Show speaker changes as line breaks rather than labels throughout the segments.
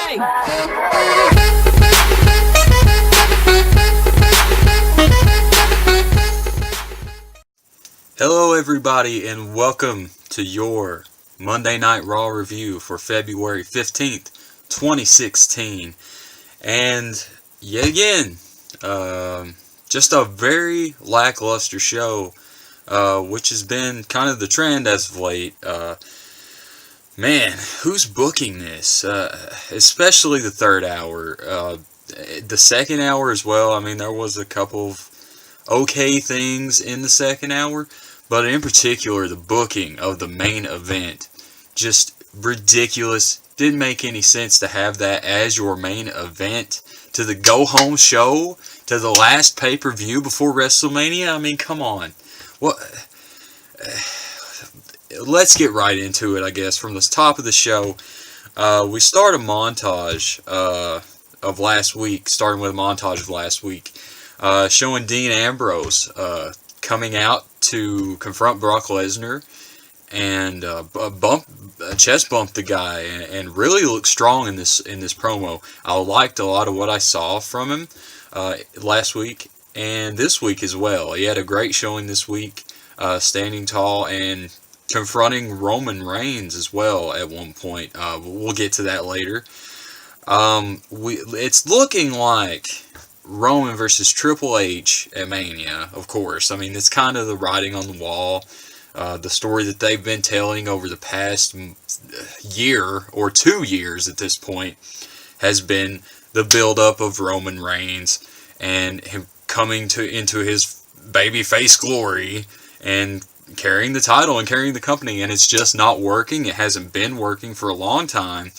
Hey.
Hello everybody and welcome to your Monday Night Raw review for February 15th, 2016. And yet again, just a very lackluster show, which has been kind of the trend as of late. Man, who's booking this? Especially the third hour. The second hour as well. I mean, there was a couple of okay things in the second hour, but in particular, the booking of the main event, just ridiculous. Didn't make any sense to have that as your main event to the go-home show, to the last pay-per-view before WrestleMania. I mean, come on. What? Let's get right into it, I guess. From the top of the show, we start a montage of last week, starting with a montage of last week, showing Dean Ambrose coming out to confront Brock Lesnar and chest bump the guy and really look strong in this promo. I liked a lot of what I saw from him last week and this week as well. He had a great showing this week, standing tall and confronting Roman Reigns as well at one point. We'll get to that later. It's looking like Roman versus Triple H at Mania, of course. I mean, it's kind of the writing on the wall. The story that they've been telling over the past year or 2 years at this point has been the build-up of Roman Reigns and him coming into his babyface glory and carrying the title and carrying the company, and it's just not working. It hasn't been working for a long time,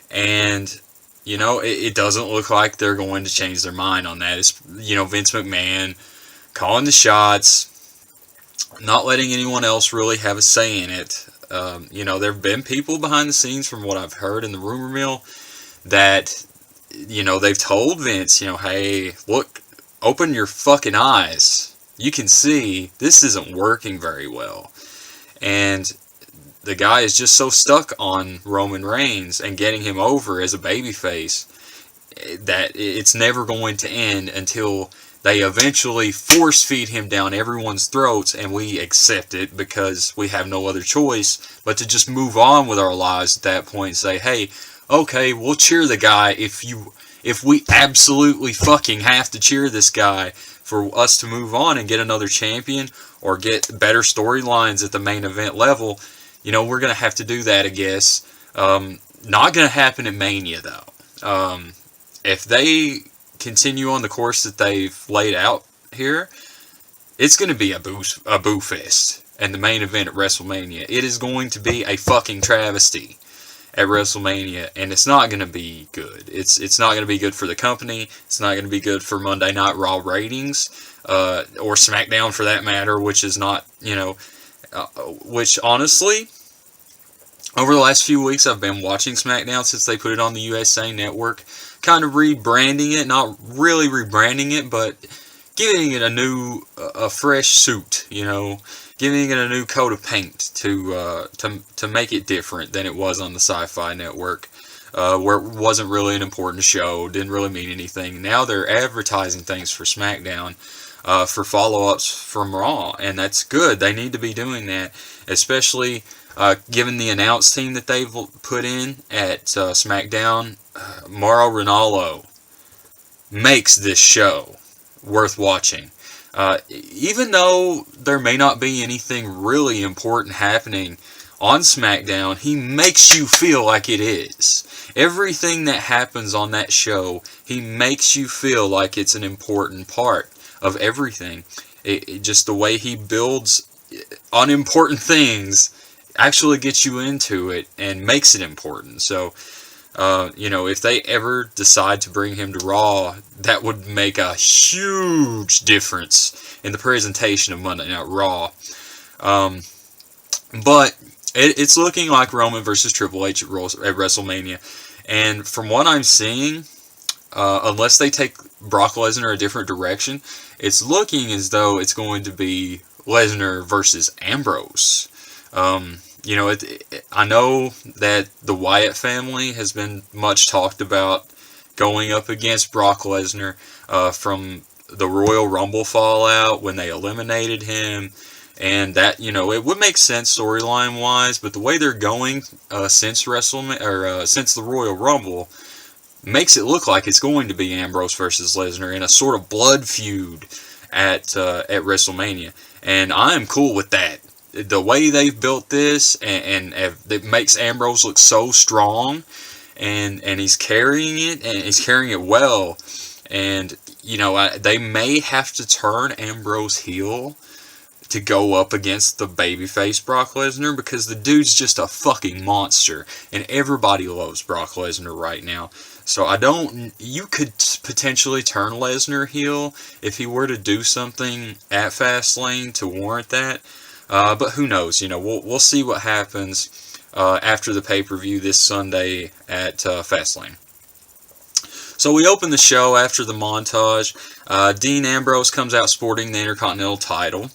and you know, it doesn't look like they're going to change their mind on that. It's, you know, Vince McMahon calling the shots, not letting anyone else really have a say in it. You know, there have been people behind the scenes, from what I've heard in the rumor mill, that, you know, they've told Vince, you know, hey, look, open your fucking eyes. You can see this isn't working very well. And the guy is just so stuck on Roman Reigns and getting him over as a babyface that it's never going to end until they eventually force feed him down everyone's throats and we accept it because we have no other choice but to just move on with our lives at that point and say, hey, okay, we'll cheer the guy if we absolutely fucking have to cheer this guy for us to move on and get another champion or get better storylines at the main event level. You know, we're going to have to do that, I guess. Not going to happen at Mania, though. If they continue on the course that they've laid out here, it's going to be a boo fest. And the main event at WrestleMania, it is going to be a fucking travesty at WrestleMania, and it's not going to be good. It's not going to be good for the company. It's not going to be good for Monday Night Raw ratings, or SmackDown for that matter, which is not, you know, which honestly, over the last few weeks I've been watching SmackDown since they put it on the USA Network, kind of rebranding it, not really rebranding it, but giving it a fresh suit, you know, giving it a new coat of paint to make it different than it was on the Sci-Fi Network, where it wasn't really an important show, didn't really mean anything. Now they're advertising things for SmackDown, for follow-ups from Raw, and that's good. They need to be doing that, especially given the announce team that they've put in at SmackDown. Mauro Ranallo makes this show worth watching. Even though there may not be anything really important happening on SmackDown, he makes you feel like it is. Everything that happens on that show, he makes you feel like it's an important part of everything. Just the way he builds unimportant things actually gets you into it and makes it important. So, you know, if they ever decide to bring him to Raw, that would make a huge difference in the presentation of Monday Night Raw. But it's looking like Roman versus Triple H at WrestleMania. And from what I'm seeing, unless they take Brock Lesnar a different direction, it's looking as though it's going to be Lesnar versus Ambrose. You know, I know that the Wyatt family has been much talked about going up against Brock Lesnar from the Royal Rumble fallout when they eliminated him. And that, you know, it would make sense storyline wise, but the way they're going since WrestleMania or since the Royal Rumble makes it look like it's going to be Ambrose versus Lesnar in a sort of blood feud at WrestleMania, and I'm cool with that. The way they've built this, and it makes Ambrose look so strong, and he's carrying it, and he's carrying it well. And you know, they may have to turn Ambrose heel to go up against the babyface Brock Lesnar, because the dude's just a fucking monster, and everybody loves Brock Lesnar right now. So you could potentially turn Lesnar heel if he were to do something at Fastlane to warrant that. But who knows? You know, we'll see what happens after the pay-per-view this Sunday at Fastlane. So we open the show after the montage. Dean Ambrose comes out sporting the Intercontinental title.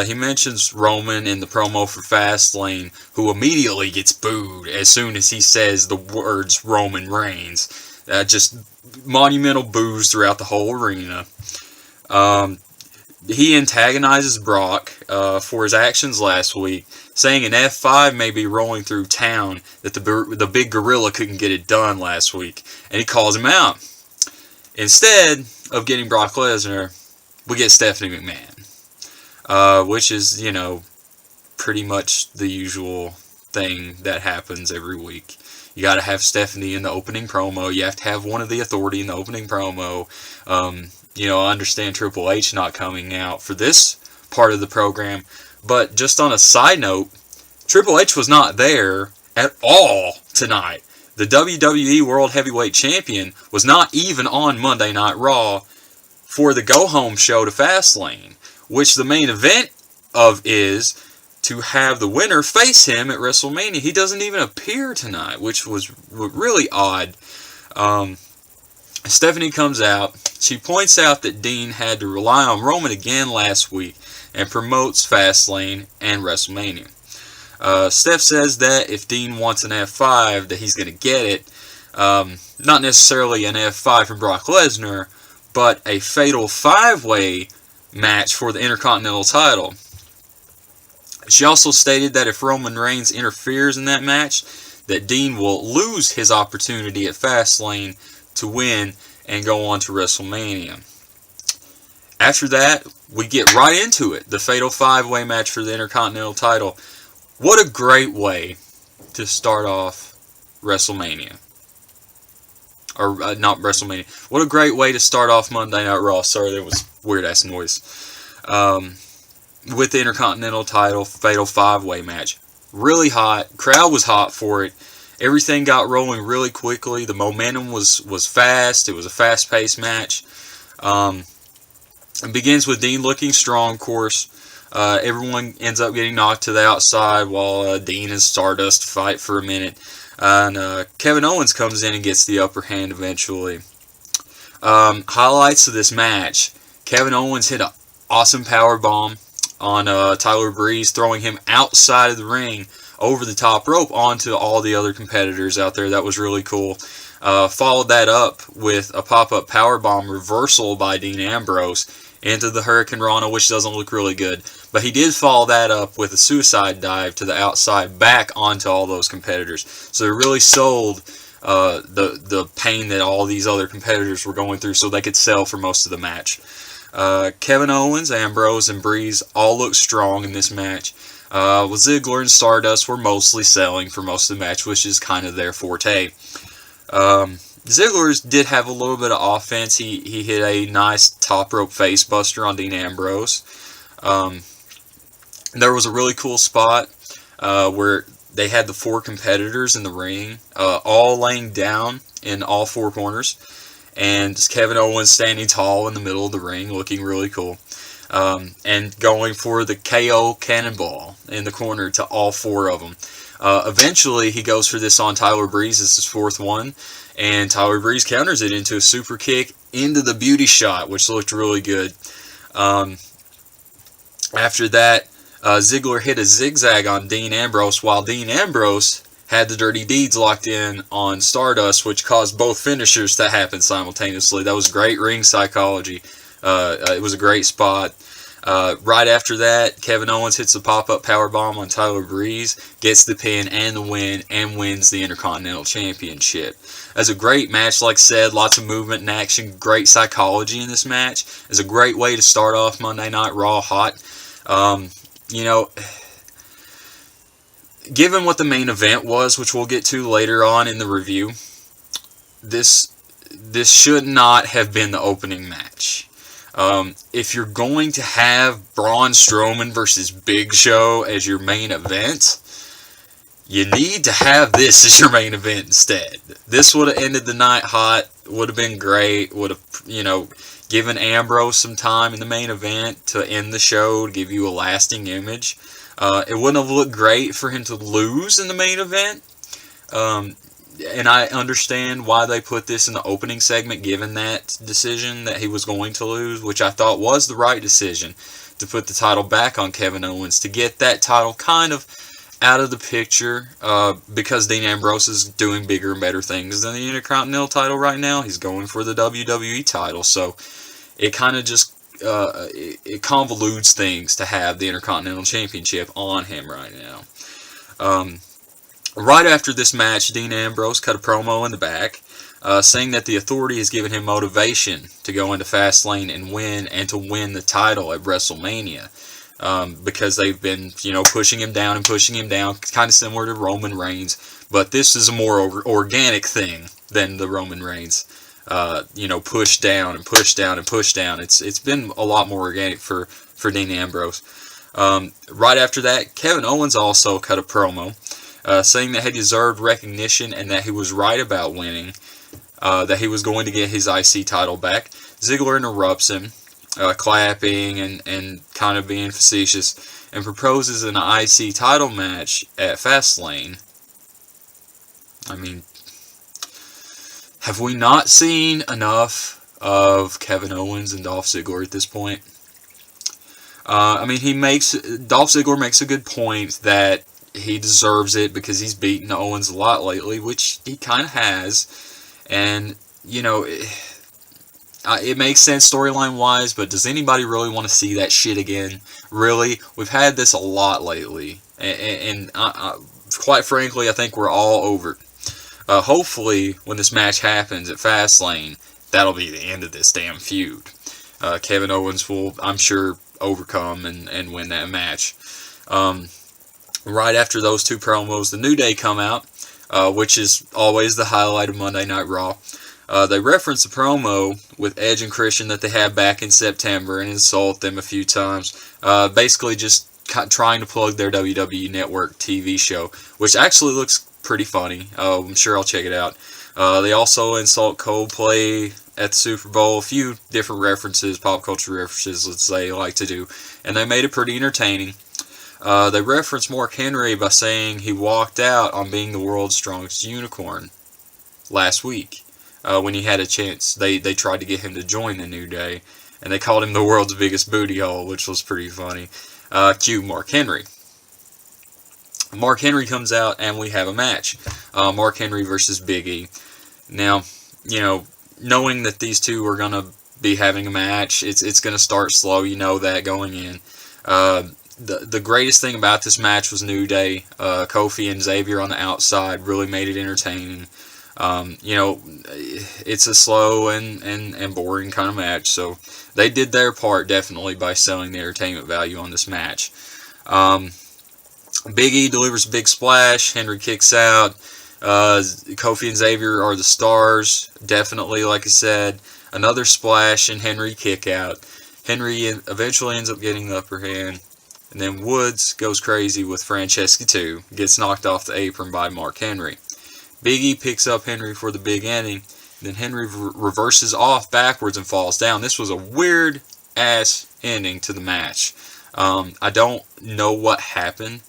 He mentions Roman in the promo for Fastlane, who immediately gets booed as soon as he says the words Roman Reigns. Just monumental boos throughout the whole arena. He antagonizes Brock for his actions last week, saying an F5 may be rolling through town, that the big gorilla couldn't get it done last week, and he calls him out. Instead of getting Brock Lesnar, we get Stephanie McMahon, which is, you know, pretty much the usual thing that happens every week. You got to have Stephanie in the opening promo. You have to have one of the authority in the opening promo. You know, I understand Triple H not coming out for this part of the program, but just on a side note, Triple H was not there at all tonight. The WWE World Heavyweight Champion was not even on Monday Night Raw for the go-home show to Fastlane, which the main event of is to have the winner face him at WrestleMania. He doesn't even appear tonight, which was really odd. Stephanie comes out. She points out that Dean had to rely on Roman again last week and promotes Fastlane and WrestleMania. Steph says that if Dean wants an F5, that he's going to get it. Not necessarily an F5 for Brock Lesnar, but a fatal 5-way match for the Intercontinental title. She also stated that if Roman Reigns interferes in that match, that Dean will lose his opportunity at Fastlane to win and go on to WrestleMania. After that, we get right into it. The fatal 5-way match for the Intercontinental title. What a great way to start off WrestleMania. Or, not WrestleMania. What a great way to start off Monday Night Raw. Sorry, there was weird-ass noise. With the Intercontinental title, fatal 5-way match. Really hot. Crowd was hot for it. Everything got rolling really quickly. The momentum was fast. It was a fast-paced match. It begins with Dean looking strong, of course. Everyone ends up getting knocked to the outside while Dean and Stardust fight for a minute. And Kevin Owens comes in and gets the upper hand eventually. Highlights of this match. Kevin Owens hit an awesome powerbomb on Tyler Breeze, throwing him outside of the ring over the top rope onto all the other competitors out there. That was really cool. Followed that up with a pop-up powerbomb reversal by Dean Ambrose into the Hurricane Rana, which doesn't look really good. But he did follow that up with a suicide dive to the outside back onto all those competitors. So they really sold the pain that all these other competitors were going through so they could sell for most of the match. Kevin Owens, Ambrose, and Breeze all looked strong in this match. Ziggler and Stardust were mostly selling for most of the match, which is kind of their forte. Ziggler did have a little bit of offense. He hit a nice top rope face buster on Dean Ambrose. There was a really cool spot where they had the 4 competitors in the ring, all laying down in all 4 corners, and Kevin Owens standing tall in the middle of the ring, looking really cool. And going for the KO cannonball in the corner to all 4 of them. Eventually, he goes for this on Tyler Breeze as his 4th one, and Tyler Breeze counters it into a super kick into the beauty shot, which looked really good. After that, Ziggler hit a zigzag on Dean Ambrose, while Dean Ambrose had the Dirty Deeds locked in on Stardust, which caused both finishers to happen simultaneously. That was great ring psychology. It was a great spot. Right after that, Kevin Owens hits the pop-up powerbomb on Tyler Breeze, gets the pin and the win, and wins the Intercontinental Championship. As a great match, like I said, lots of movement and action, great psychology in this match. It's a great way to start off Monday Night Raw hot. You know, given what the main event was, which we'll get to later on in the review, this should not have been the opening match. If you're going to have Braun Strowman versus Big Show as your main event, you need to have this as your main event instead. This would have ended the night hot, would have been great, would have, you know, given Ambrose some time in the main event to end the show, to give you a lasting image. It wouldn't have looked great for him to lose in the main event. And I understand why they put this in the opening segment, given that decision that he was going to lose, which I thought was the right decision, to put the title back on Kevin Owens, to get that title kind of out of the picture, because Dean Ambrose is doing bigger and better things than the Intercontinental title right now. He's going for the WWE title, so it kind of just it convolutes things to have the Intercontinental Championship on him right now. Right after this match, Dean Ambrose cut a promo in the back, saying that the Authority has given him motivation to go into Fastlane and win, and to win the title at WrestleMania. Because they've been, you know, pushing him down, kind of similar to Roman Reigns, but this is a more organic thing than the Roman Reigns, you know, push down and push down and push down. It's been a lot more organic for Dean Ambrose. Right after that, Kevin Owens also cut a promo, saying that he deserved recognition and that he was right about winning, that he was going to get his IC title back. Ziggler interrupts him, clapping and kind of being facetious, and proposes an IC title match at Fastlane. I mean, have we not seen enough of Kevin Owens and Dolph Ziggler at this point? I mean, Dolph Ziggler makes a good point that he deserves it because he's beaten Owens a lot lately, which he kind of has, and, you know, it makes sense storyline-wise, but does anybody really want to see that shit again? Really? We've had this a lot lately, and quite frankly, I think we're all over it. Hopefully, when this match happens at Fastlane, that'll be the end of this damn feud. Kevin Owens will, I'm sure, overcome and win that match. Right after those two promos, the New Day come out, which is always the highlight of Monday Night Raw. They reference the promo with Edge and Christian that they had back in September and insult them a few times. Basically just trying to plug their WWE Network TV show, which actually looks pretty funny. I'm sure I'll check it out. They also insult Coldplay at the Super Bowl. A few different references, pop culture references, let's say, like to do. And they made it pretty entertaining. They reference Mark Henry by saying he walked out on being the world's strongest unicorn last week. When he had a chance, they tried to get him to join the New Day, and they called him the world's biggest booty hole, which was pretty funny. Cue Mark Henry. Mark Henry comes out, and we have a match. Mark Henry versus Big E. Now, you know, knowing that these two are going to be having a match, it's going to start slow, you know that going in. The greatest thing about this match was New Day. Kofi and Xavier on the outside really made it entertaining. You know, it's a slow and boring kind of match, so they did their part definitely by selling the entertainment value on this match. Big E delivers a big splash, Henry kicks out, Kofi and Xavier are the stars, definitely, like I said, another splash and Henry kick out. Henry eventually ends up getting the upper hand, and then Woods goes crazy with Francesca too, gets knocked off the apron by Mark Henry. Big E picks up Henry for the big ending. Then Henry reverses off backwards and falls down. This was a weird-ass ending to the match. I don't know what happened,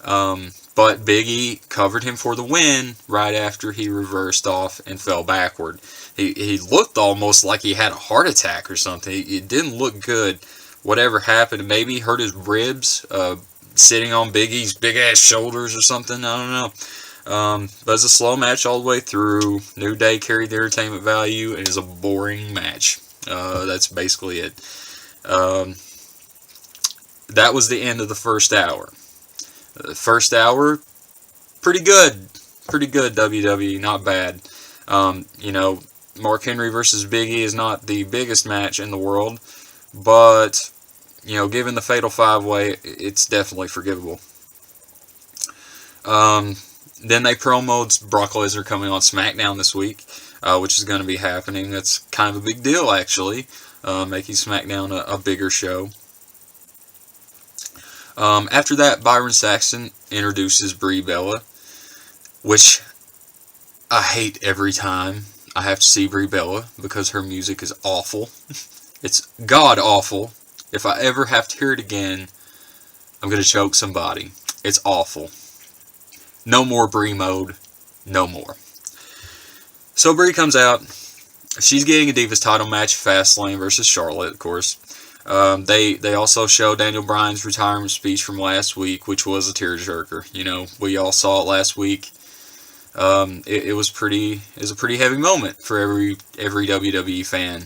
but Big E covered him for the win right after he reversed off and fell backward. He looked almost like he had a heart attack or something. It didn't look good. Whatever happened, maybe he hurt his ribs, sitting on Big E's big-ass shoulders or something. I don't know. But it's a slow match all the way through. New Day carried the entertainment value. It is a boring match. That's basically it. That was the end of the first hour. The first hour, pretty good. Pretty good, WWE. Not bad. You know, Mark Henry versus Big E is not the biggest match in the world, but, you know, given the Fatal 5-Way, it's definitely forgivable. Then they promoted Brock Lesnar coming on SmackDown this week, which is going to be happening. That's kind of a big deal, actually, making SmackDown a bigger show. After that, Byron Saxton introduces Brie Bella, which I hate every time I have to see Brie Bella because her music is awful. It's god-awful. If I ever have to hear it again, I'm going to choke somebody. It's awful. No more Brie mode. No more. So Brie comes out. She's getting a Divas title match, Fastlane versus Charlotte, of course. They also show Daniel Bryan's retirement speech from last week, which was a tearjerker. You know, we all saw it last week. It was a pretty heavy moment for every WWE fan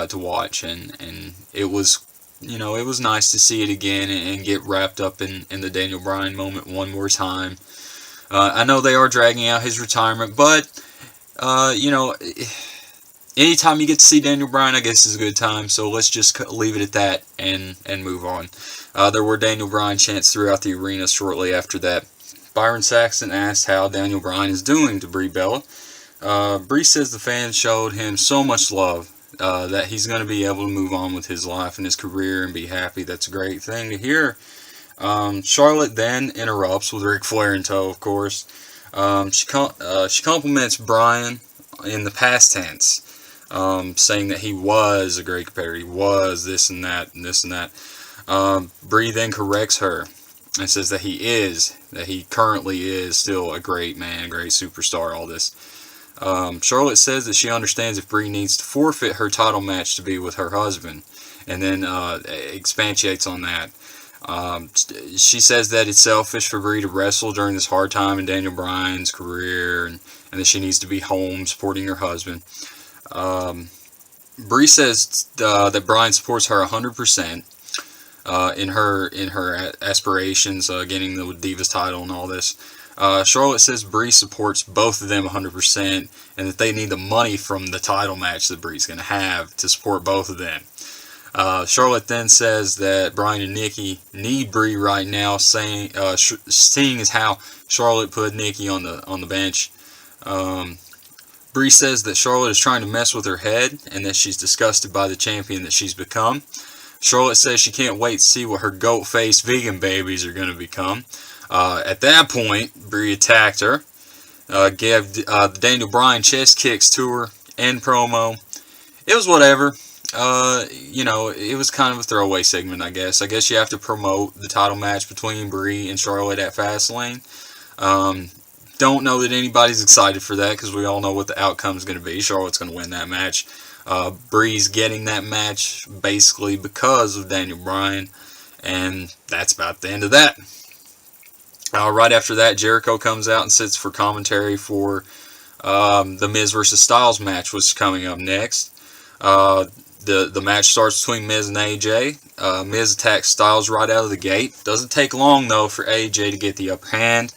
to watch, and it was, you know, it was nice to see it again and get wrapped up in the Daniel Bryan moment one more time. I know they are dragging out his retirement, but you know, anytime you get to see Daniel Bryan, I guess is a good time. So let's just leave it at that and move on. There were Daniel Bryan chants throughout the arena shortly after that. Byron Saxton asked how Daniel Bryan is doing to Brie Bella. Brie says the fans showed him so much love that he's going to be able to move on with his life and his career and be happy. That's a great thing to hear. Charlotte then interrupts with Ric Flair in tow, of course. She compliments Bryan in the past tense, saying that he was a great competitor. He was this and that and this and that. Brie then corrects her and says that he currently is still a great man, a great superstar, all this. Charlotte says that she understands if Brie needs to forfeit her title match to be with her husband, and then expatiates on that. She says that it's selfish for Brie to wrestle during this hard time in Daniel Bryan's career, and that she needs to be home supporting her husband. Brie says that Bryan supports her 100%. In her aspirations, getting the Divas title and all this. Charlotte says Brie supports both of them 100%, and that they need the money from the title match that Brie's going to have to support both of them. Charlotte then says that Bryan and Nikki need Brie right now, seeing as how Charlotte put Nikki on the bench. Brie says that Charlotte is trying to mess with her head, and that she's disgusted by the champion that she's become. Charlotte says she can't wait to see what her goat-faced vegan babies are going to become. At that point, Brie attacked her, gave the Daniel Bryan chest kicks to her, end promo. It was whatever. You know, it was kind of a throwaway segment, I guess. I guess you have to promote the title match between Brie and Charlotte at Fastlane. Don't know that anybody's excited for that, because we all know what the outcome is going to be. Charlotte's going to win that match. Brie's getting that match basically because of Daniel Bryan, and that's about the end of that. Right after that, Jericho comes out and sits for commentary for the Miz versus Styles match, which is coming up next. The match starts between Miz and AJ. Miz attacks Styles right out of the gate. Doesn't take long, though, for AJ to get the upper hand.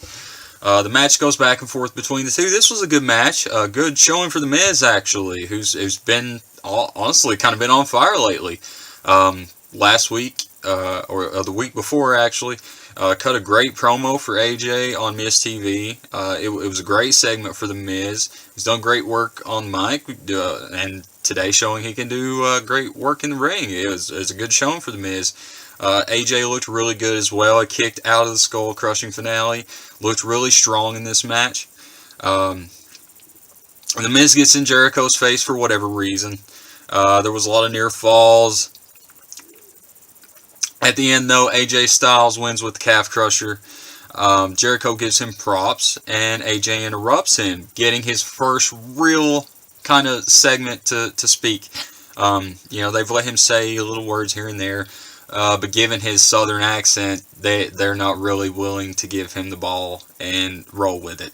The match goes back and forth between the two. This was a good match. A good showing for the Miz, actually, who's been, honestly, kind of been on fire lately. Last week, or the week before, actually, cut a great promo for AJ on Miz TV. It was a great segment for the Miz. He's done great work on mic, and today showing he can do great work in the ring. It was a good showing for the Miz. AJ looked really good as well. He kicked out of the skull-crushing finale. Looked really strong in this match. The Miz gets in Jericho's face for whatever reason. There was a lot of near falls. At the end, though, AJ Styles wins with the calf crusher. Jericho gives him props, and AJ interrupts him, getting his first real kind of segment to speak. You know, they've let him say little words here and there. but given his southern accent, they're not really willing to give him the ball and roll with it.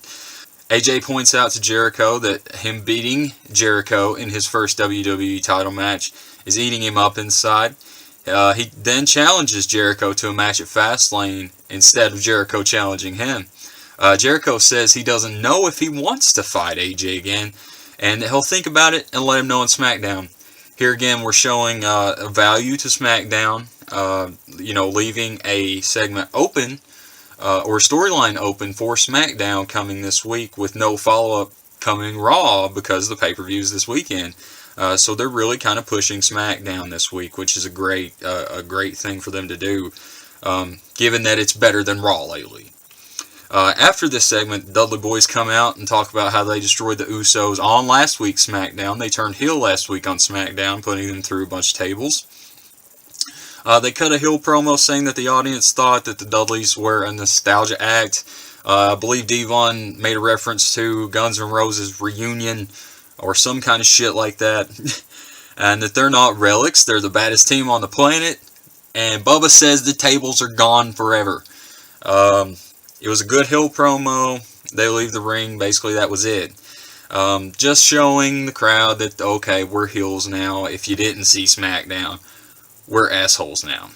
AJ points out to Jericho that him beating Jericho in his first WWE title match is eating him up inside. He then challenges Jericho to a match at Fastlane instead of Jericho challenging him. Jericho says he doesn't know if he wants to fight AJ again, and he'll think about it and let him know on SmackDown. Here again, we're showing a value to SmackDown, leaving a segment open, or storyline open for SmackDown coming this week with no follow-up coming Raw because the pay-per-views this weekend. So they're really kind of pushing SmackDown this week, which is a great thing for them to do, given that it's better than Raw lately. After this segment, Dudley Boyz come out and talk about how they destroyed the Usos on last week's SmackDown. They turned heel last week on SmackDown, putting them through a bunch of tables. They cut a heel promo saying that the audience thought that the Dudleys were a nostalgia act. I believe Devon made a reference to Guns N' Roses reunion or some kind of shit like that. And that they're not relics, they're the baddest team on the planet. And Bubba says the tables are gone forever. It was a good heel promo. They leave the ring. Basically, that was it. Just showing the crowd that, okay, we're heels now. If you didn't see SmackDown, we're assholes now.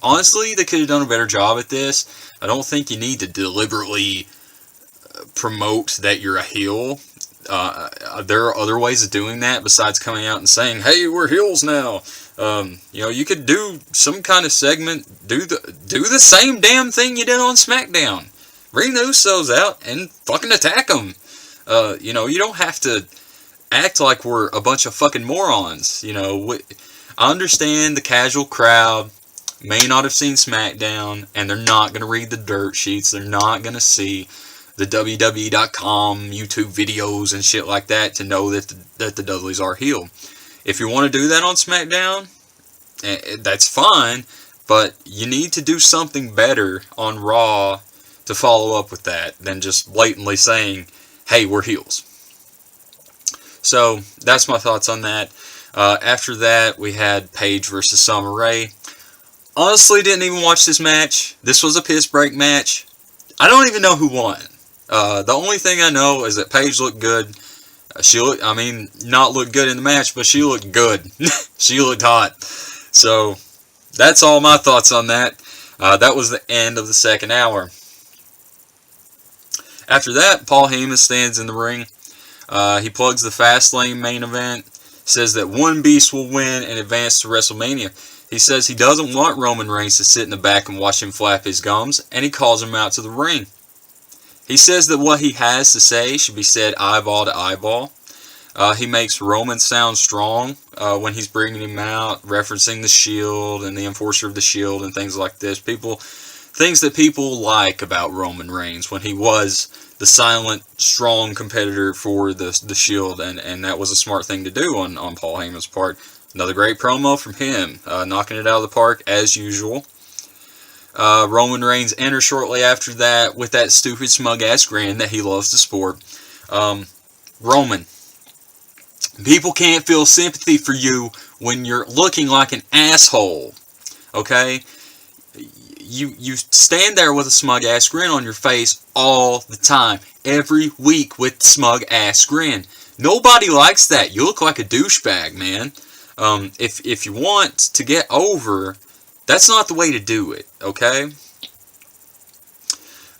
Honestly, they could have done a better job at this. I don't think you need to deliberately promote that you're a heel. There are other ways of doing that besides coming out and saying, hey, we're heels now. You could do some kind of segment, do the same damn thing you did on SmackDown. Bring the Usos out and fucking attack them. You don't have to act like we're a bunch of fucking morons. I understand the casual crowd may not have seen SmackDown, and they're not going to read the dirt sheets. They're not going to see the WWE.com YouTube videos and shit like that to know that the Dudleys are heel. If you want to do that on SmackDown, that's fine, but you need to do something better on Raw to follow up with that than just blatantly saying, hey, we're heels. So, that's my thoughts on that. After that, we had Paige versus Summer Rae. Honestly, didn't even watch this match. This was a piss break match. I don't even know who won. The only thing I know is that Paige looked good. Not looked good in the match, but she looked good. She looked hot. So, that's all my thoughts on that. That was the end of the second hour. After that, Paul Heyman stands in the ring. He plugs the Fastlane main event. Says that one beast will win and advance to WrestleMania. He says he doesn't want Roman Reigns to sit in the back and watch him flap his gums, and he calls him out to the ring. He says that what he has to say should be said eyeball to eyeball. He makes Roman sound strong when he's bringing him out, referencing the Shield and the Enforcer of the Shield and things like this. Things that people like about Roman Reigns when he was the silent, strong competitor for the Shield, and that was a smart thing to do on Paul Heyman's part. Another great promo from him, knocking it out of the park as usual. Roman Reigns enters shortly after that with that stupid smug-ass grin that he loves to sport. Roman, people can't feel sympathy for you when you're looking like an asshole, okay? You stand there with a smug-ass grin on your face all the time, every week with smug-ass grin. Nobody likes that. You look like a douchebag, man. If you want to get over, that's not the way to do it, okay?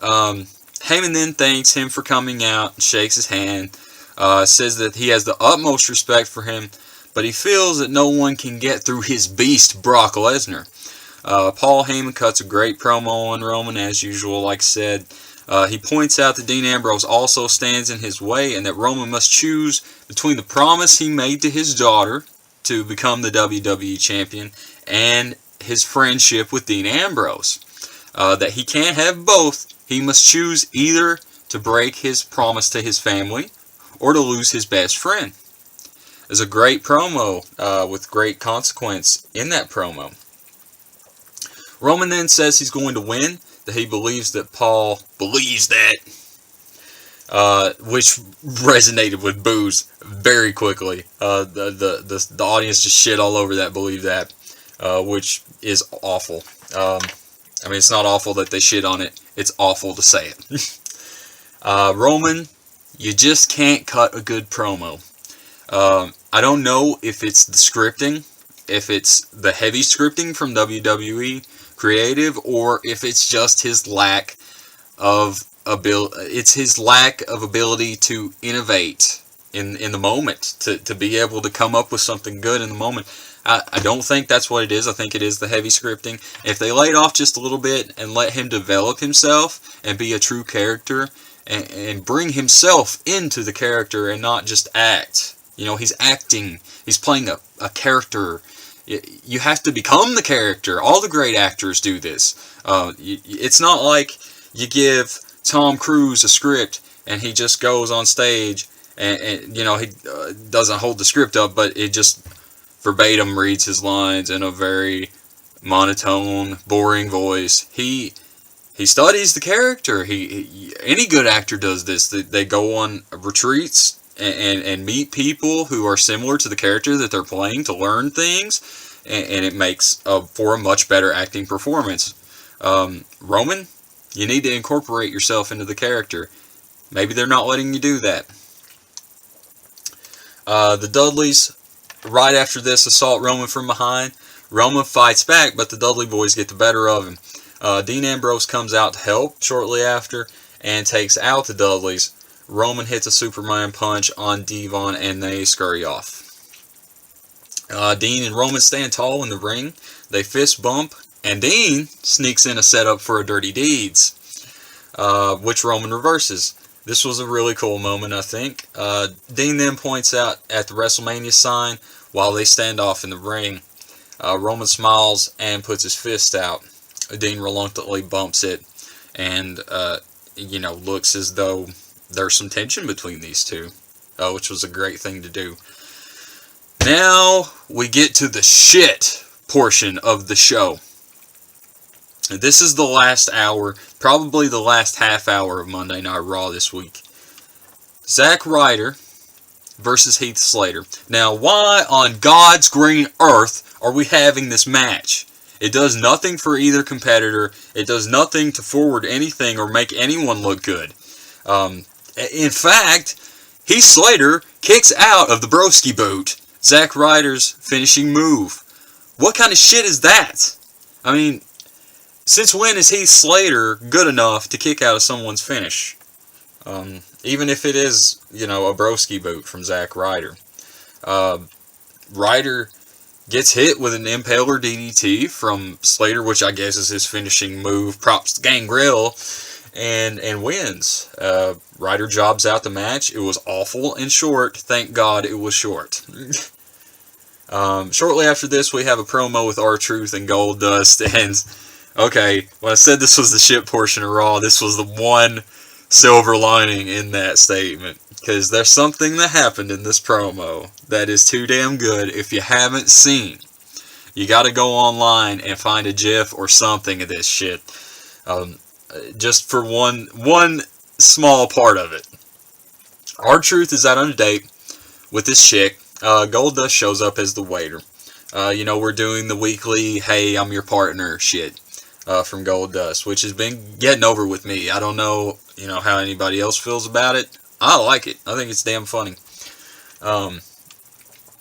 Heyman then thanks him for coming out and shakes his hand, says that he has the utmost respect for him, but he feels that no one can get through his beast, Brock Lesnar. Paul Heyman cuts a great promo on Roman, as usual, like I said. He points out that Dean Ambrose also stands in his way, and that Roman must choose between the promise he made to his daughter to become the WWE Champion and his friendship with Dean Ambrose. That he can't have both. He must choose either to break his promise to his family or to lose his best friend. There's a great promo with great consequence in that promo. Roman then says he's going to win, that he believes that Paul believes that, which resonated with boos very quickly. The audience just shit all over that, believe that. which is awful. I mean, it's not awful that they shit on it. It's awful to say it. Roman, you just can't cut a good promo. I don't know if it's the scripting, if it's the heavy scripting from WWE Creative, or if it's just his lack of ability to innovate in the moment, to be able to come up with something good in the moment. I don't think that's what it is. I think it is the heavy scripting. If they laid off just a little bit and let him develop himself and be a true character and bring himself into the character and not just act. You know, he's acting. He's playing a character. You have to become the character. All the great actors do this. It's not like you give Tom Cruise a script and he just goes on stage and you know, he doesn't hold the script up, but it just verbatim reads his lines in a very monotone, boring voice. He studies the character. Any good actor does this. They go on retreats and meet people who are similar to the character that they're playing to learn things, and it makes for a much better acting performance. Roman, you need to incorporate yourself into the character. Maybe they're not letting you do that. The Dudleys, right after this, assault Roman from behind. Roman fights back, but the Dudley boys get the better of him. Dean Ambrose comes out to help shortly after and takes out the Dudleys. Roman hits a Superman punch on Devon and they scurry off. Dean and Roman stand tall in the ring. They fist bump and Dean sneaks in a setup for a Dirty Deeds, which Roman reverses. This was a really cool moment, I think. Dean then points out at the WrestleMania sign while they stand off in the ring. Roman smiles and puts his fist out. Dean reluctantly bumps it and, you know, looks as though there's some tension between these two, which was a great thing to do. Now we get to the shit portion of the show. This is the last hour, probably the last half hour of Monday Night Raw this week. Zack Ryder versus Heath Slater. Now, why on God's green earth are we having this match? It does nothing for either competitor. It does nothing to forward anything or make anyone look good. In fact, Heath Slater kicks out of the broski boot, Zack Ryder's finishing move. What kind of shit is that? I mean, since when is Heath Slater good enough to kick out of someone's finish? Even if it is, you know, a broski boot from Zack Ryder. Ryder gets hit with an Impaler DDT from Slater, which I guess is his finishing move. Props to Gangrel, and wins. Ryder jobs out the match. It was awful and short. Thank God it was short. Shortly after this, we have a promo with R-Truth and Goldust, and okay, when I said this was the shit portion of Raw, this was the one silver lining in that statement. Because there's something that happened in this promo that is too damn good. If you haven't seen, you gotta go online and find a GIF or something of this shit. Just for one small part of it. R-Truth is out on a date with this chick. Goldust shows up as the waiter. You know, we're doing the weekly, hey, I'm your partner shit. From Goldust, which has been getting over with me. I don't know, you know, how anybody else feels about it. I like it. I think it's damn funny.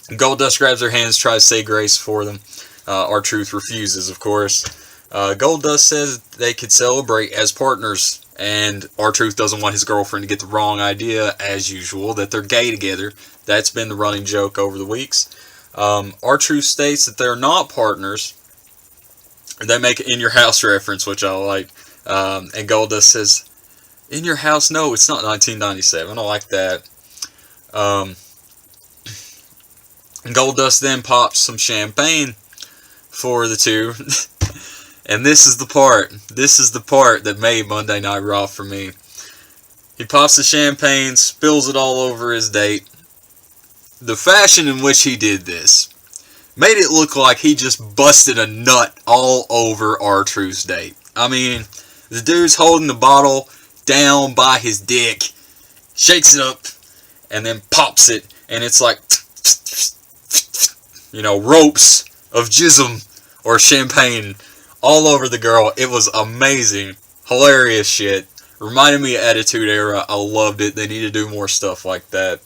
Goldust grabs her hands, tries to say grace for them. R-Truth refuses, of course. Goldust says they could celebrate as partners, and R-Truth doesn't want his girlfriend to get the wrong idea, as usual, that they're gay together. That's been the running joke over the weeks. R-Truth states that they're not partners. They make an In Your House reference, which I like. And Goldust says, In Your House? No, it's not 1997. I like that. Goldust then pops some champagne for the two. And this is the part. This is the part that made Monday Night Raw for me. He pops the champagne, spills it all over his date. The fashion in which he did this made it look like he just busted a nut all over R-Truth's date. I mean, the dude's holding the bottle down by his dick, shakes it up, and then pops it, and it's like, you know, ropes of jism or champagne all over the girl. It was amazing. Hilarious shit. Reminded me of Attitude Era. I loved it. They need to do more stuff like that.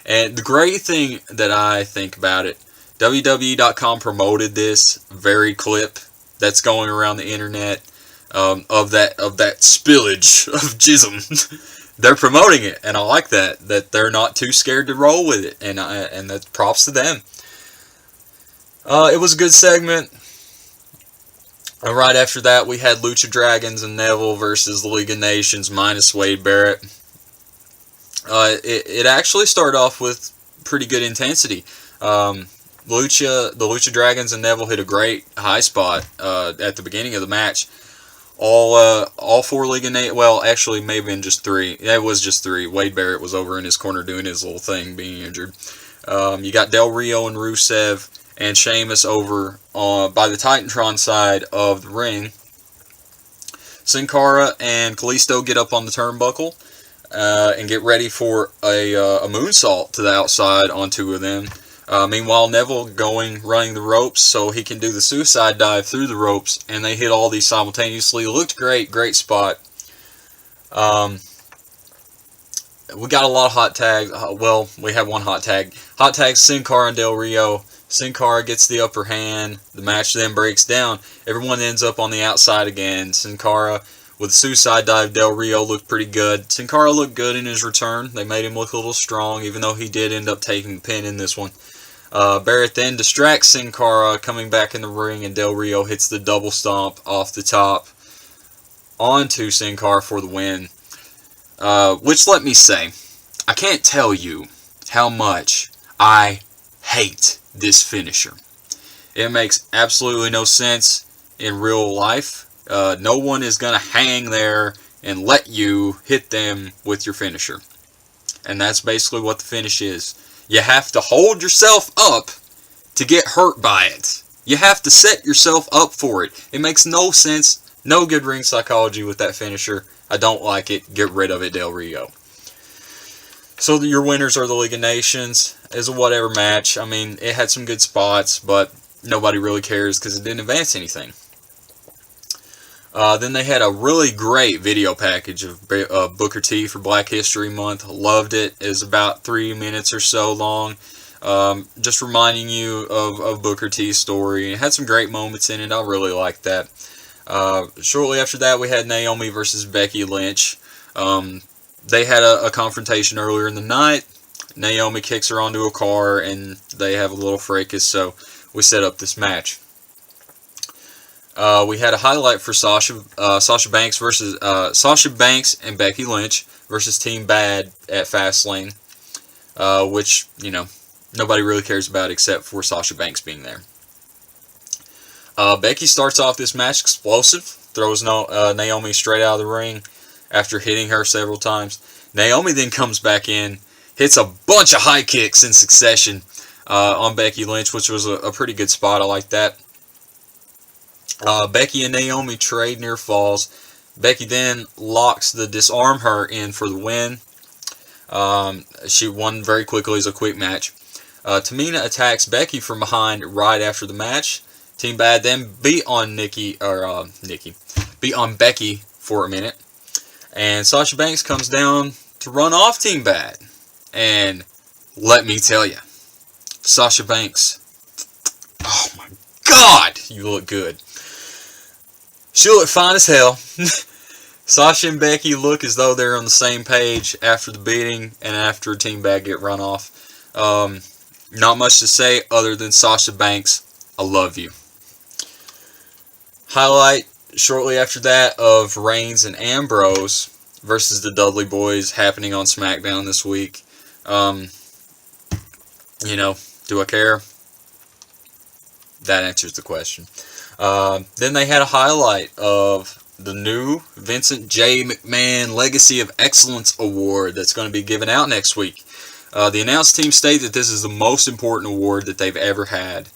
And the great thing that I think about it, WWE.com promoted this very clip that's going around the internet of that spillage of jism. They're promoting it, and I like that they're not too scared to roll with it, and that's props to them. It was a good segment. And right after that, we had Lucha Dragons and Neville versus the League of Nations minus Wade Barrett. It actually started off with pretty good intensity. The Lucha Dragons and Neville hit a great high spot at the beginning of the match. All four League of Nations, well, actually, maybe in just three. Yeah, it was just three. Wade Barrett was over in his corner doing his little thing, being injured. You got Del Rio and Rusev and Sheamus over by the Titantron side of the ring. Sin Cara and Kalisto get up on the turnbuckle and get ready for a moonsault to the outside on two of them. Meanwhile, Neville running the ropes so he can do the suicide dive through the ropes, and they hit all these simultaneously. It looked great spot. We got a lot of hot tags. Well, we had one hot tag. Hot tag Sin Cara and Del Rio. Sin Cara gets the upper hand. The match then breaks down. Everyone ends up on the outside again. Sin Cara with a suicide dive. Del Rio looked pretty good. Sin Cara looked good in his return. They made him look a little strong, even though he did end up taking the pin in this one. Barrett then distracts Sin Cara coming back in the ring, and Del Rio hits the double stomp off the top onto Sin Cara for the win. Which, let me say, I can't tell you how much I hate this finisher. It makes absolutely no sense in real life. No one is going to hang there and let you hit them with your finisher. And that's basically what the finish is. You have to hold yourself up to get hurt by it. You have to set yourself up for it. It makes no sense. No good ring psychology with that finisher. I don't like it. Get rid of it, Del Rio. So your winners are the League of Nations. It's a whatever match. I mean, it had some good spots, but nobody really cares because it didn't advance anything. Then they had a really great video package of Booker T for Black History Month. Loved it. It was about 3 minutes or so long. Just reminding you of Booker T's story. It had some great moments in it. I really liked that. Shortly after that, we had Naomi versus Becky Lynch. They had a confrontation earlier in the night. Naomi kicks her onto a car, and they have a little fracas, so we set up this match. We had a highlight for Sasha Banks and Becky Lynch versus Team Bad at Fastlane, which, you know, nobody really cares about except for Sasha Banks being there. Becky starts off this match explosive, throws Naomi straight out of the ring after hitting her several times. Naomi then comes back in, hits a bunch of high kicks in succession on Becky Lynch, which was a pretty good spot. I like that. Becky and Naomi trade near falls. Becky then locks the Disarm Her in for the win. She won very quickly as a quick match. Tamina attacks Becky from behind right after the match. Team Bad then beat on Becky for a minute. And Sasha Banks comes down to run off Team Bad. And let me tell you, Sasha Banks, oh my God, you look good. She looked fine as hell. Sasha and Becky look as though they're on the same page after the beating and after Team Bad get run off. Not much to say other than Sasha Banks, I love you. Highlight shortly after that of Reigns and Ambrose versus the Dudley Boyz happening on SmackDown this week. You know, do I care? That answers the question. Then they had a highlight of the new Vincent J. McMahon Legacy of Excellence Award that's going to be given out next week. The announced team state that this is the most important award that they've ever had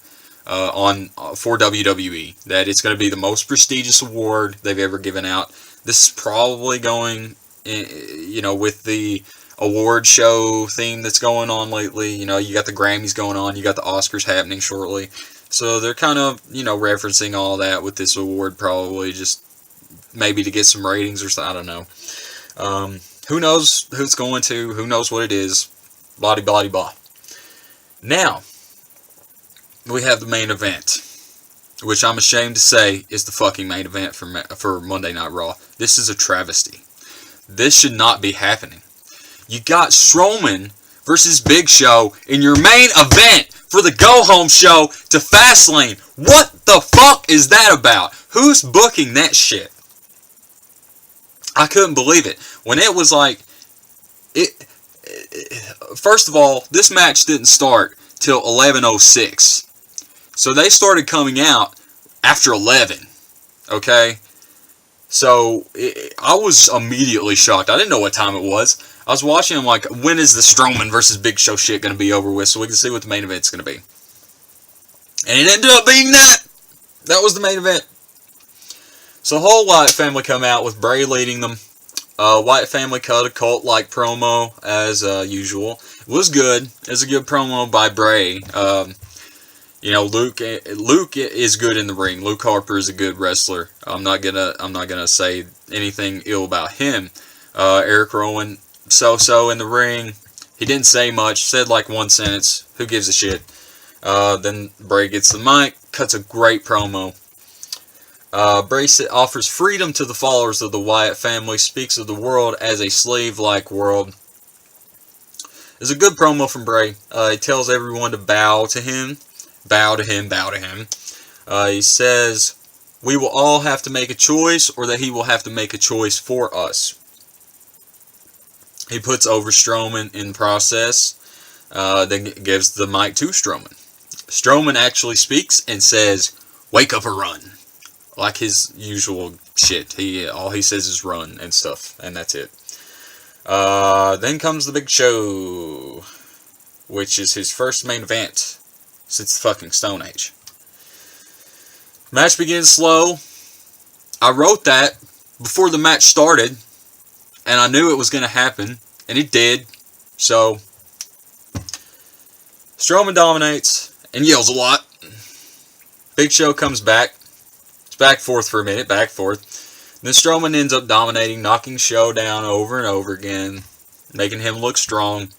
for WWE. That it's going to be the most prestigious award they've ever given out. This is probably going, you know, with the award show theme that's going on lately. You know, you got the Grammys going on, you got the Oscars happening shortly. So they're kind of, referencing all that with this award, probably just maybe to get some ratings or something. I don't know. Who knows who it's going to? Who knows what it is? Blah, blah, blah. Now, we have the main event, which I'm ashamed to say is the fucking main event for Monday Night Raw. This is a travesty. This should not be happening. You got Strowman versus Big Show in your main event for the go-home show to Fastlane. What the fuck is that about? Who's booking that shit? I couldn't believe it. When it was like... First of all, this match didn't start till 11:06. So they started coming out after 11. Okay? So I was immediately shocked. I didn't know what time it was. I was watching, I'm like, when is the Strowman versus Big Show shit going to be over with so we can see what the main event's going to be. And it ended up being that. That was the main event. So the whole Wyatt family come out with Brie leading them. Wyatt family cut a cult-like promo as usual. It was good. It was a good promo by Brie. Luke is good in the ring. Luke Harper is a good wrestler. I'm not gonna say anything ill about him. Eric Rowan, so in the ring. He didn't say much. Said like one sentence. Who gives a shit? Then Brie gets the mic. Cuts a great promo. Brie offers freedom to the followers of the Wyatt family. Speaks of the world as a slave-like world. It's a good promo from Brie. He tells everyone to bow to him. Bow to him, bow to him. He says, we will all have to make a choice, or that he will have to make a choice for us. He puts over Strowman in the process, then gives the mic to Strowman. Strowman actually speaks and says, wake up or run. Like his usual shit. All he says is run and stuff, and that's it. Then comes the Big Show, which is his first main event since the fucking Stone Age. Match begins slow. I wrote that before the match started, and I knew it was going to happen, and it did. So, Strowman dominates and yells a lot. Big Show comes back. It's back forth for a minute, back forth. Then Strowman ends up dominating, knocking Show down over and over again, making him look strong.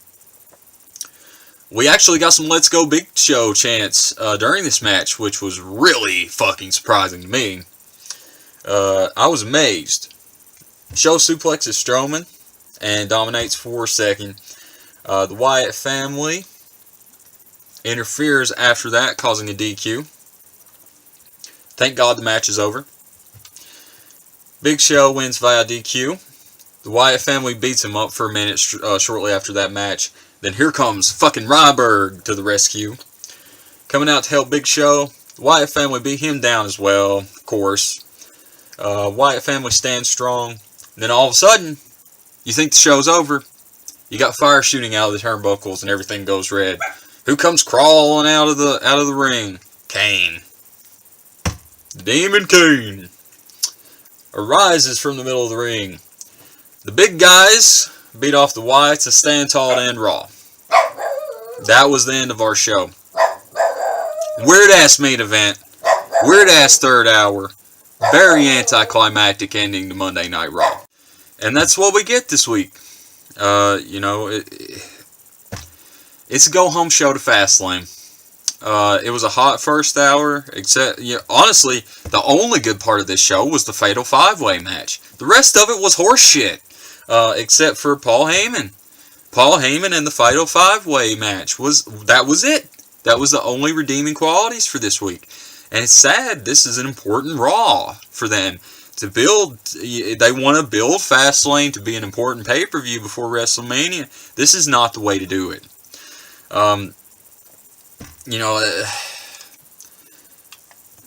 We actually got some Let's Go Big Show chants during this match, which was really fucking surprising to me. I was amazed. Show suplexes Strowman and dominates for a second. The Wyatt family interferes after that, causing a DQ. Thank God the match is over. Big Show wins via DQ. The Wyatt family beats him up for a minute shortly after that match. Then here comes fucking Ryder to the rescue. Coming out to help Big Show. The Wyatt family beat him down as well, of course. Wyatt family stands strong. And then all of a sudden, you think the show's over. You got fire shooting out of the turnbuckles and everything goes red. Who comes crawling out of the ring? Kane. Demon Kane arises from the middle of the ring. The big guys beat off the Wyatts and stand tall to end Raw. That was the end of our show. Weird ass main event. Weird ass third hour. Very anticlimactic ending to Monday Night Raw. And that's what we get this week. It's a go-home show to Fastlane. It was a hot first hour, except, honestly, the only good part of this show was the Fatal 5-Way match. The rest of it was horse shit, except for Paul Heyman. Paul Heyman and the Fatal 5-Way match, that was it. That was the only redeeming qualities for this week. And it's sad, this is an important Raw for them. They want to build Fastlane to be an important pay-per-view before WrestleMania. This is not the way to do it.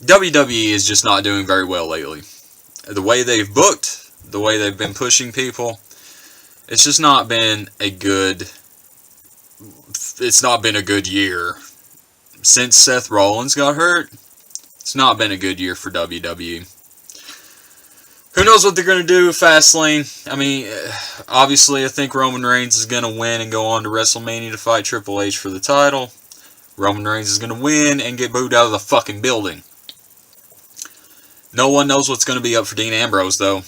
WWE is just not doing very well lately. The way they've booked, the way they've been pushing people, it's just not been a good year. Since Seth Rollins got hurt, it's not been a good year for WWE. Who knows what they're going to do with Fastlane? I mean, obviously I think Roman Reigns is going to win and go on to WrestleMania to fight Triple H for the title. Roman Reigns is going to win and get booed out of the fucking building. No one knows what's going to be up for Dean Ambrose, though.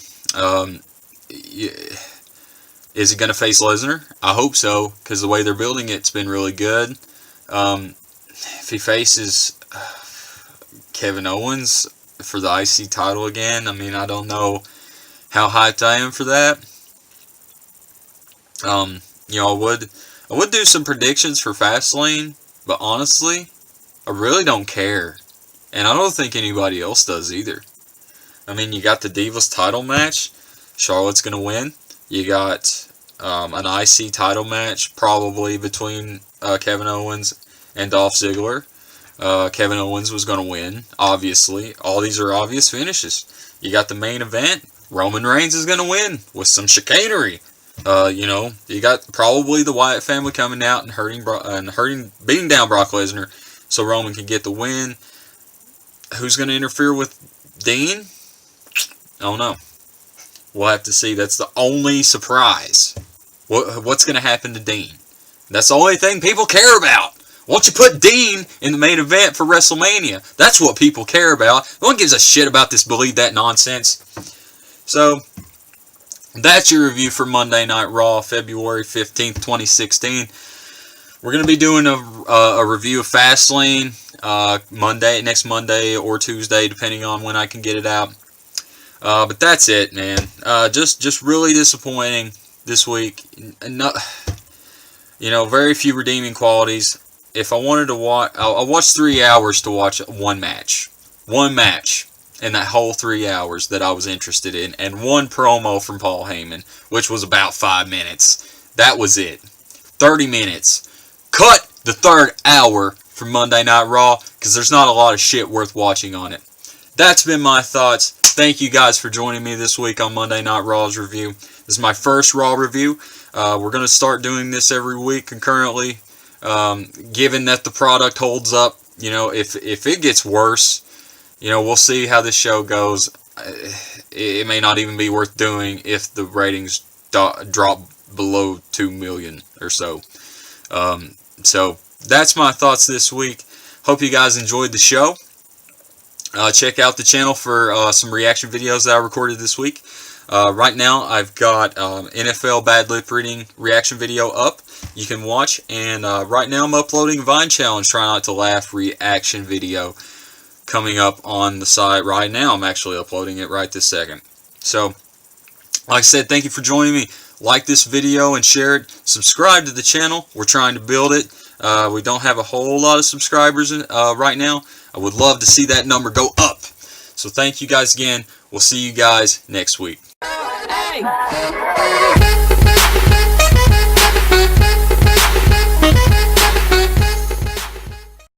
Is he going to face Lesnar? I hope so, because the way they're building it's been really good. If he faces Kevin Owens for the IC title again, I mean, I don't know how hyped I am for that. You know, I would do some predictions for Fastlane, but honestly, I really don't care. And I don't think anybody else does either. I mean, you got the Divas title match. Charlotte's going to win. You got an IC title match, probably between Kevin Owens and Dolph Ziggler. Kevin Owens was going to win, obviously. All these are obvious finishes. You got the main event. Roman Reigns is going to win with some chicanery. You know, you got probably the Wyatt family coming out and beating down Brock Lesnar so Roman can get the win. Who's going to interfere with Dean? I don't know. We'll have to see. That's the only surprise. What's going to happen to Dean? That's the only thing people care about. Why don't you put Dean in the main event for WrestleMania? That's what people care about. No one gives a shit about this Believe That nonsense. So, that's your review for Monday Night Raw, February 15th, 2016. We're going to be doing a review of Fastlane next Monday or Tuesday, depending on when I can get it out. But that's it, man. Just really disappointing this week. You know, very few redeeming qualities. If I wanted to watch, I watched 3 hours to watch one match. One match in that whole 3 hours that I was interested in. And one promo from Paul Heyman, which was about 5 minutes. That was it. 30 minutes. Cut the third hour from Monday Night Raw, because there's not a lot of shit worth watching on it. That's been my thoughts. Thank you guys for joining me this week on Monday Night Raw's review. This is my first Raw review. We're going to start doing this every week concurrently. Given that the product holds up, you know, if it gets worse, you know, we'll see how this show goes. It may not even be worth doing if the ratings drop below 2 million or so. So that's my thoughts this week. Hope you guys enjoyed the show. Check out the channel for some reaction videos that I recorded this week. Right now, I've got NFL Bad Lip Reading reaction video up. You can watch. And right now, I'm uploading Vine Challenge Try Not to Laugh reaction video coming up on the site right now. I'm actually uploading it right this second. So, like I said, thank you for joining me. Like this video and share it. Subscribe to the channel. We're trying to build it. We don't have a whole lot of subscribers right now. I would love to see that number go up. So thank you guys again. We'll see you guys next week.
Hey.